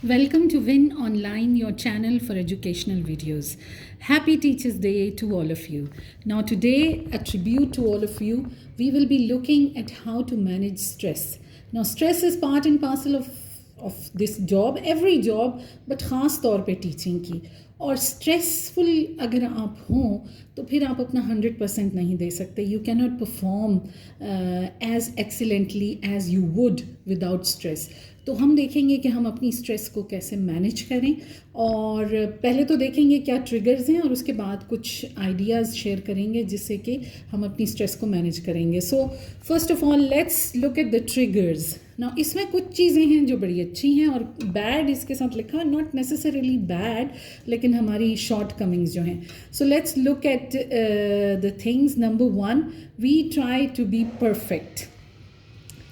Welcome to Win Online, your channel for educational videos. Happy Teachers Day to all of you. Now, today, a tribute to all of you, we will be looking at how to manage stress. Now, stress is part and parcel of this job, every job, but खास तौर पे teaching की. और stressful अगर आप हों तो फिर आप अपना 100% नहीं दे सकते. You can not perform as excellently as you would without stress. तो हम देखेंगे कि हम अपनी स्ट्रेस को कैसे मैनेज करें, और पहले तो देखेंगे क्या ट्रिगर्स हैं और उसके बाद कुछ आइडियाज़ शेयर करेंगे जिससे कि हम अपनी स्ट्रेस को मैनेज करेंगे. So first of all let's look at the triggers. ना इसमें कुछ चीज़ें हैं जो बड़ी अच्छी हैं और बैड इसके साथ लिखा है, नॉट नेसेसरीली बैड, लेकिन हमारी शॉर्ट कमिंग्स जो हैं. So let's look at the things. Number 1, we try to be perfect.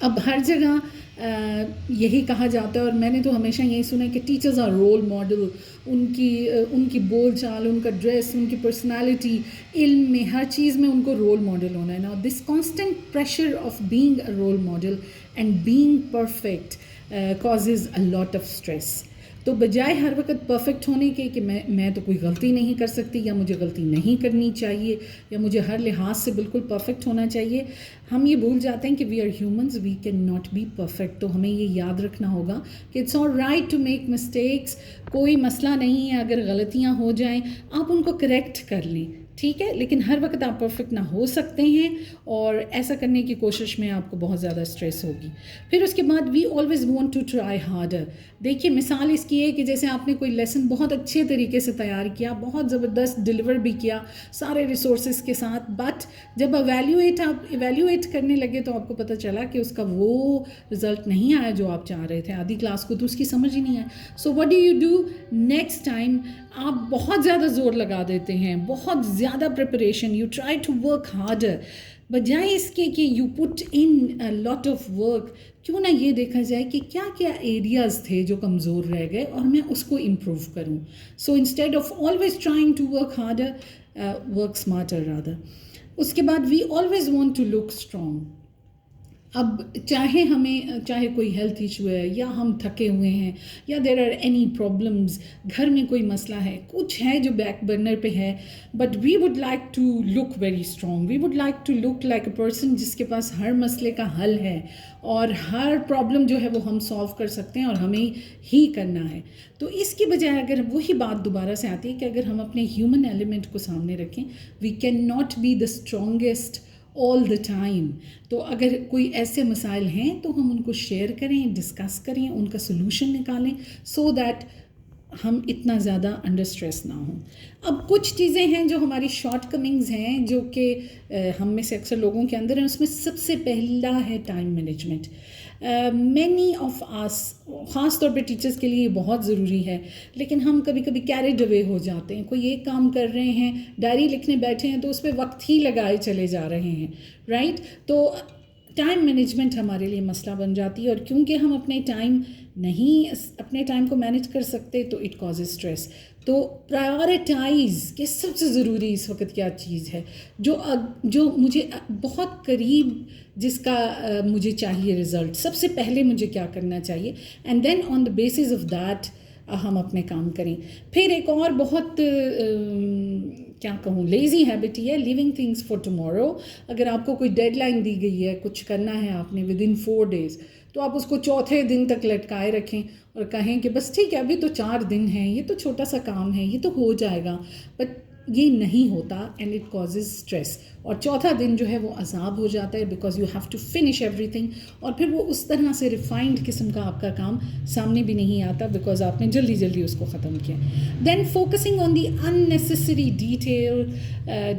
अब हर जगह यही कहा जाता है, और मैंने तो हमेशा यही सुना है कि टीचर्स आर रोल मॉडल. उनकी बोल चाल, उनका ड्रेस, उनकी पर्सनालिटी, इल्म में, हर चीज़ में उनको रोल मॉडल होना है. Now this constant pressure of being a role model and being perfect causes a lot of stress. तो बजाय हर वक्त परफेक्ट होने के कि मैं तो कोई गलती नहीं कर सकती, या मुझे गलती नहीं करनी चाहिए, या मुझे हर लिहाज से बिल्कुल परफेक्ट होना चाहिए, हम ये भूल जाते हैं कि we are humans, we can not be perfect. तो हमें ये याद रखना होगा कि it's all right to make mistakes. कोई मसला नहीं है अगर गलतियाँ हो जाएं, आप उनको करेक्ट कर लें, ठीक है, लेकिन हर वक्त आप परफेक्ट ना हो सकते हैं, और ऐसा करने की कोशिश में आपको बहुत ज़्यादा स्ट्रेस होगी. फिर उसके बाद we always want to try harder. देखिए मिसाल इसकी है कि जैसे आपने कोई लेसन बहुत अच्छे तरीके से तैयार किया, बहुत ज़बरदस्त डिलीवर भी किया सारे रिसोर्सेज के साथ, बट जब आप इवेल्यूएट करने लगे तो आपको पता चला कि उसका वो रिज़ल्ट नहीं आया जो आप चाह रहे थे. आधी क्लास को तो उसकी समझ ही नहीं आया. So what do you do next time? आप बहुत ज़्यादा ज़ोर लगा देते हैं, बहुत ज़्यादा preparation, you try to work harder, बजाय इसके कि you put in a lot of work. क्यों ना ये देखा जाए कि क्या क्या एरियाज़ थे जो कमज़ोर रह गए और मैं उसको इम्प्रूव करूँ. So instead of always trying to work harder, work smarter rather. उसके बाद we always want to look strong. अब चाहे कोई हेल्थ इशू है, या हम थके हुए हैं, या देर आर एनी प्रॉब्लम्स, घर में कोई मसला है, कुछ है जो बैक बर्नर पे है, but we would like to look very strong. We would like to look like a person जिसके पास हर मसले का हल है और हर प्रॉब्लम जो है वो हम सॉल्व कर सकते हैं और हमें ही करना है. तो इसकी बजाय अगर वही बात दोबारा से आती है कि अगर हम अपने ह्यूमन एलिमेंट को सामने रखें, we can not be the strongest all the time. तो अगर कोई ऐसे मसाइल हैं तो हम उनको शेयर करें, डिस्कस करें, उनका सोल्यूशन निकालें, सो दैट हम इतना ज़्यादा अंडर स्ट्रेस ना हों. अब कुछ चीज़ें हैं जो हमारी शॉर्ट कमिंग्स हैं जो कि हम में से अक्सर लोगों के अंदर हैं. उसमें सबसे पहला है time management. Many of us, ख़ास तौर पे टीचर्स के लिए ये बहुत ज़रूरी है, लेकिन हम कभी कभी कैरिड अवे हो जाते हैं. कोई एक काम कर रहे हैं, डायरी लिखने बैठे हैं तो उस पर वक्त ही लगाए चले जा रहे हैं, राइट. तो टाइम मैनेजमेंट हमारे लिए मसला बन जाती है, और क्योंकि हम अपने टाइम को मैनेज कर सकते तो इट कॉजेज स्ट्रेस. तो प्रायोरिटाइज़ कि सबसे ज़रूरी इस वक्त क्या चीज़ है जो मुझे बहुत करीब, जिसका मुझे चाहिए रिज़ल्ट, सबसे पहले मुझे क्या करना चाहिए, and then on the basis of that हम अपने काम करें. फिर एक और बहुत क्या कहूँ, लेज़ी हैबिट ही है, लिविंग थिंग्स फॉर टुमारो. अगर आपको कोई डेडलाइन दी गई है, कुछ करना है आपने विद इन 4 days, तो आप उसको चौथे दिन तक लटकाए रखें और कहें कि बस ठीक है, अभी तो 4 दिन हैं, ये तो छोटा सा काम है, ये तो हो जाएगा. बट ये नहीं होता, एंड इट कॉजेज़ स्ट्रेस. और चौथा दिन जो है वो अजाब हो जाता है, because you have to finish everything, और फिर वो उस तरह से रिफाइंड किस्म का आपका काम सामने भी नहीं आता, बिकॉज आपने जल्दी जल्दी उसको ख़त्म किया. Then focusing on the unnecessary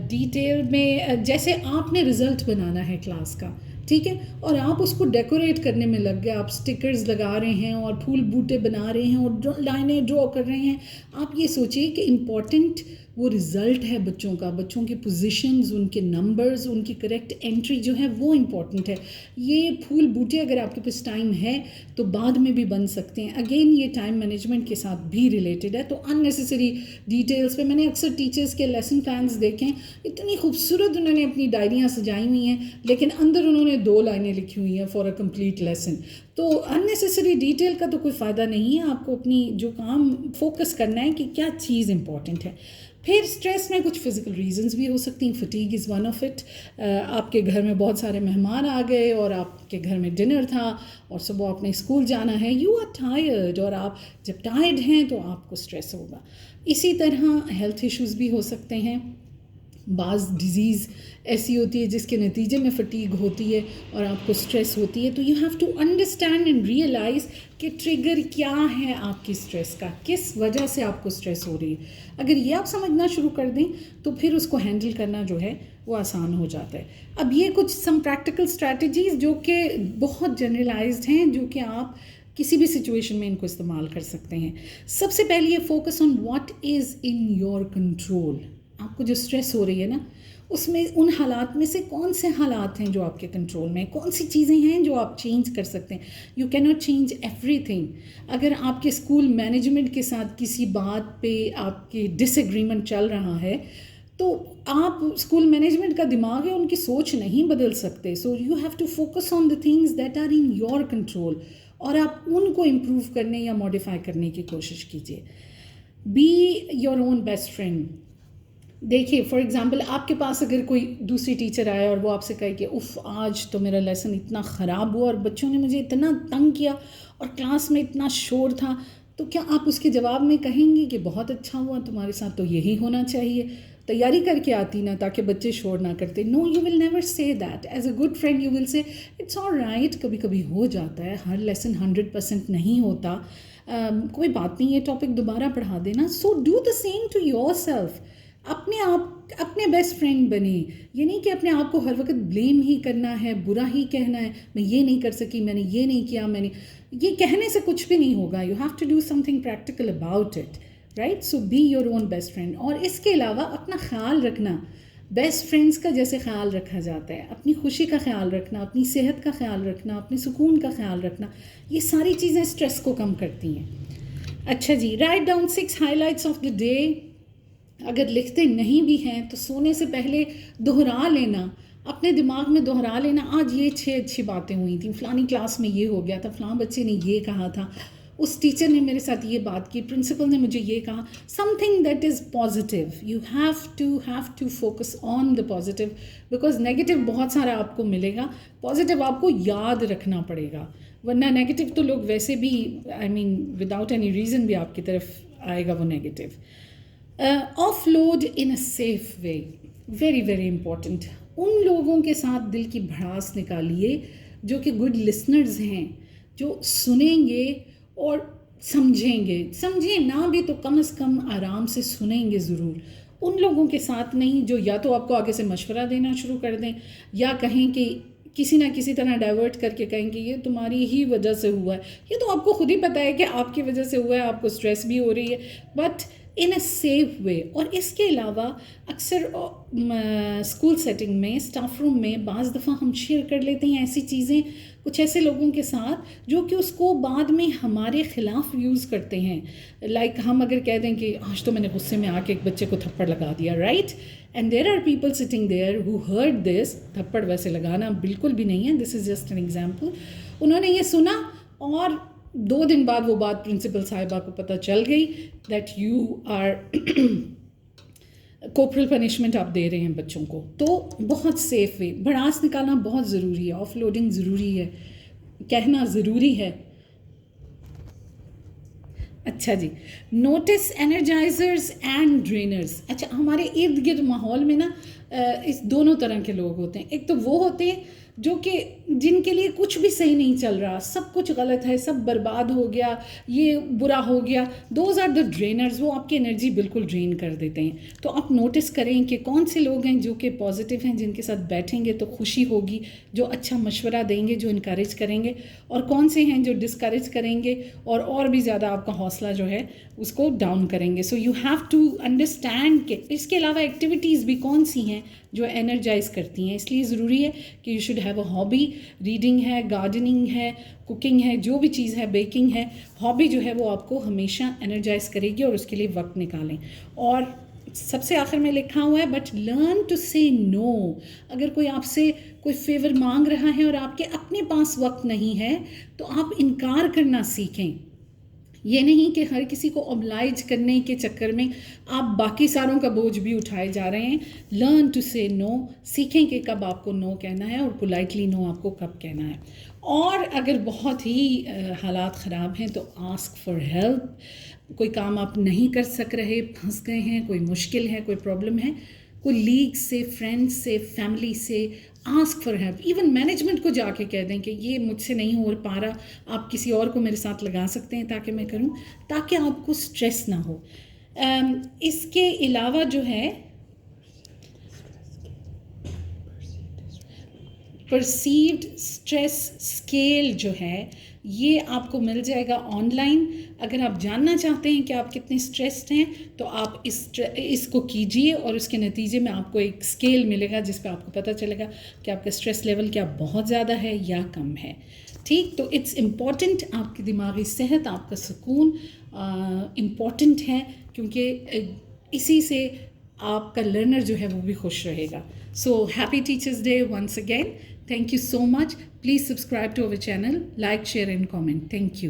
detail में, जैसे आपने रिज़ल्ट बनाना है क्लास का, ठीक है, और आप उसको डेकोरेट करने में लग गए, आप स्टिकर्स लगा रहे हैं और फूल बूटे बना रहे हैं और लाइनें ड्रॉ कर रहे हैं. आप ये सोचिए कि इम्पॉर्टेंट वो रिज़ल्ट है बच्चों की पोजीशंस, उनके नंबर्स, उनकी करेक्ट एंट्री जो है वो इम्पॉर्टेंट है. ये फूल बूटे अगर आपके पास टाइम है तो बाद में भी बन सकते हैं. अगेन ये टाइम मैनेजमेंट के साथ भी रिलेटेड है. तो अननेसेसरी डिटेल्स पे मैंने अक्सर टीचर्स के लेसन प्लान्स देखें, इतनी खूबसूरत उन्होंने अपनी डायरियाँ सजाई हुई हैं, लेकिन अंदर उन्होंने 2 लाइनें लिखी हुई हैं फॉर अ कंप्लीट लेसन. تو اننیسیسری ڈیٹیل کا تو کوئی فائدہ نہیں ہے. آپ کو اپنی جو کام فوکس کرنا ہے کہ کیا چیز امپورٹنٹ ہے. پھر اسٹریس میں کچھ فزیکل ریزنز بھی ہو سکتی ہیں. Fatigue is one of it. آپ کے گھر میں بہت سارے مہمان آ گئے اور آپ کے گھر میں ڈنر تھا اور صبح آپ نے اسکول جانا ہے. یو آر ٹائرڈ، اور آپ جب ٹائرڈ ہیں تو آپ کو اسٹریس ہوگا. اسی طرح ہیلتھ ایشوز بھی ہو سکتے ہیں. بعض ڈیزیز ایسی ہوتی ہے جس کے نتیجے میں فٹیگ ہوتی ہے اور آپ کو اسٹریس ہوتی ہے. تو you have to understand and realize کہ ٹریگر کیا ہے آپ کی اسٹریس کا، کس وجہ سے آپ کو اسٹریس ہو رہی ہے. اگر یہ آپ سمجھنا شروع کر دیں تو پھر اس کو ہینڈل کرنا جو ہے وہ آسان ہو جاتا ہے. اب یہ کچھ سم پریکٹیکل اسٹریٹجیز جو کہ بہت جنرلائزڈ ہیں، جو کہ آپ کسی بھی سچویشن میں ان کو استعمال کر سکتے ہیں. سب سے پہلے یہ focus on what is in your control. آپ کو جو اسٹریس ہو رہی ہے نا، اس میں ان حالات میں سے کون سے حالات ہیں جو آپ کے کنٹرول میں ہیں، کون سی چیزیں ہیں جو آپ چینج کر سکتے ہیں. یو کی ناٹ چینج ایوری تھنگ. اگر آپ کے اسکول مینجمنٹ کے ساتھ کسی بات پہ آپ کی ڈس ایگریمنٹ چل رہا ہے تو آپ اسکول مینجمنٹ کا دماغ ہے، ان کی سوچ نہیں بدل سکتے. So you have to focus on the things that are in your control, اور آپ ان کو امپروو کرنے یا موڈیفائی کرنے کی کوشش کیجیے. Be your own best friend. دیکھیے فار ایگزامپل آپ کے پاس اگر کوئی دوسری ٹیچر آئے اور وہ آپ سے کہے کہ اف آج تو میرا لیسن اتنا خراب ہوا اور بچوں نے مجھے اتنا تنگ کیا اور کلاس میں اتنا شور تھا، تو کیا آپ اس کے جواب میں کہیں گے کہ بہت اچھا ہوا تمہارے ساتھ تو یہی ہونا چاہیے، تیاری کر کے آتی نا تاکہ بچے شور نہ کرتے؟ نو، یو ول نیور سے that. As a good friend you will سے اٹس آل رائٹ، کبھی کبھی ہو جاتا ہے، ہر لیسن 100% نہیں ہوتا، کوئی بات نہیں، یہ ٹاپک دوبارہ پڑھا دینا. So do the same to yourself. اپنے بیسٹ فرینڈ بنیں. یہ نہیں کہ اپنے آپ کو ہر وقت بلیم ہی کرنا ہے، برا ہی کہنا ہے، میں یہ نہیں کر سکی، میں نے یہ نہیں کیا، یہ کہنے سے کچھ بھی نہیں ہوگا. You have to do something practical about it, right? So be your own best friend. اور اس کے علاوہ اپنا خیال رکھنا، بیسٹ فرینڈس کا جیسے خیال رکھا جاتا ہے، اپنی خوشی کا خیال رکھنا، اپنی صحت کا خیال رکھنا، اپنے سکون کا خیال رکھنا، یہ ساری چیزیں اسٹریس کو کم کرتی ہیں. اچھا جی، write down 6 highlights of the day. اگر لکھتے نہیں بھی ہیں تو سونے سے پہلے دہرا لینا، اپنے دماغ میں دہرا لینا، آج یہ 6 اچھی باتیں ہوئی تھیں، فلانی کلاس میں یہ ہو گیا تھا، فلاں بچے نے یہ کہا تھا، اس ٹیچر نے میرے ساتھ یہ بات کی، پرنسپل نے مجھے یہ کہا. Something that is positive. You have to focus on the positive, because negative بہت سارا آپ کو ملے گا، پازیٹیو آپ کو یاد رکھنا پڑے گا، ورنہ نیگیٹو تو لوگ ویسے بھی وداؤٹ اینی ریزن بھی آپ کی طرف آئے گا وہ negative. Offload in a safe way, very very important. ان لوگوں کے ساتھ دل کی بھڑاس نکالیے جو کہ گڈ لسنرز ہیں، جو سنیں گے اور سمجھیں نہ بھی تو کم از کم آرام سے سنیں گے ضرور. ان لوگوں کے ساتھ نہیں جو یا تو آپ کو آگے سے مشورہ دینا شروع کر دیں یا کہیں کہ کسی نہ کسی طرح ڈائیورٹ کر کے کہیں کہ یہ تمہاری ہی وجہ سے ہوا ہے. یہ تو آپ کو خود ہی پتہ ہے کہ آپ کی وجہ سے ہوا ہے، آپ کو اسٹریس بھی ہو رہی ہے، بٹ ان اے سیف وے. اور اس کے علاوہ اکثر اسکول سیٹنگ میں، اسٹاف روم میں بعض دفعہ ہم شیئر کر لیتے ہیں ایسی چیزیں کچھ ایسے لوگوں کے ساتھ جو کہ اس کو بعد میں ہمارے خلاف یوز کرتے ہیں. لائک ہم اگر کہہ دیں کہ آج تو میں نے غصے میں آ کے ایک بچے کو تھپڑ لگا دیا، right? And there are people sitting there who heard this. تھپڑ ویسے لگانا بالکل بھی نہیں ہے، this is just an example. انہوں نے یہ سنا اور 2 دن بعد وہ بات پرنسپل صاحبہ کو پتہ چل گئی دیٹ یو آر کوپرل پنشمنٹ آپ دے رہے ہیں بچوں کو. تو بہت سیف وے، بھڑاس نکالنا بہت ضروری ہے، آف لوڈنگ ضروری ہے، کہنا ضروری ہے. اچھا جی، نوٹس انرجائزرز اینڈ ڈرینرز. اچھا، ہمارے ارد گرد ماحول میں نا اس دونوں طرح کے لوگ ہوتے ہیں. ایک تو وہ ہوتے ہیں جو کہ جن کے لیے کچھ بھی صحیح نہیں چل رہا، سب کچھ غلط ہے، سب برباد ہو گیا، یہ برا ہو گیا. Those are the drainers. وہ آپ کی انرجی بالکل ڈرین کر دیتے ہیں. تو آپ نوٹس کریں کہ کون سے لوگ ہیں جو کہ پازیٹیو ہیں، جن کے ساتھ بیٹھیں گے تو خوشی ہوگی، جو اچھا مشورہ دیں گے، جو انکریج کریں گے، اور کون سے ہیں جو ڈسکریج کریں گے اور بھی زیادہ آپ کا حوصلہ جو ہے اس کو ڈاؤن کریں گے. So you have to understand کہ اس کے علاوہ ایکٹیویٹیز بھی کون سی ہیں جو انرجائز کرتی ہیں. اس لیے ضروری ہے کہ you should have a hobby. Reading ہے، گارڈننگ ہے، کوکنگ ہے، جو بھی چیز ہے، بیکنگ ہے، ہابی جو ہے وہ آپ کو ہمیشہ انرجائز کرے گی اور اس کے لیے وقت نکالیں. اور सबसे आखिर में लिखा हुआ है, बट लर्न टू से नो। अगर कोई आपसे कोई फेवर मांग रहा है और आपके अपने पास वक्त नहीं है तो आप इनकार करना सीखें। ये नहीं कि हर किसी को ऑब्लाइज करने के चक्कर में आप बाकी सारों का बोझ भी उठाए जा रहे हैं। लर्न टू से नो, सीखें कि कब आपको नो कहना है और पोलाइटली नो आपको कब कहना है। और अगर बहुत ही हालात ख़राब हैं तो आस्क फॉर हेल्प। कोई काम आप नहीं कर सक रहे, फंस गए हैं, कोई मुश्किल है, कोई प्रॉब्लम है, कोई लीग से, फ्रेंड्स से, फैमिली से ask for help. Even management को जाके कह दें कि ये मुझसे नहीं हो पा रहा, आप किसी और को मेरे साथ लगा सकते हैं ताकि मैं करूं, ताकि आपको स्ट्रेस ना हो। इसके अलावा जो है परसीव्ड स्ट्रेस स्केल जो है ये आपको मिल जाएगा ऑनलाइन। अगर आप जानना चाहते हैं कि आप कितने स्ट्रेस्ड हैं तो आप इसको कीजिए और उसके नतीजे में आपको एक स्केल मिलेगा जिस पे आपको पता चलेगा कि आपका स्ट्रेस लेवल क्या बहुत ज़्यादा है या कम है। ठीक, तो इट्स इम्पॉर्टेंट, आपकी दिमागी सेहत, आपका सुकून इम्पॉर्टेंट है, क्योंकि इसी से आपका लर्नर जो है वो भी खुश रहेगा। So happy teachers day once again. Thank you so much. Please subscribe to our channel, like, share and comment. Thank you.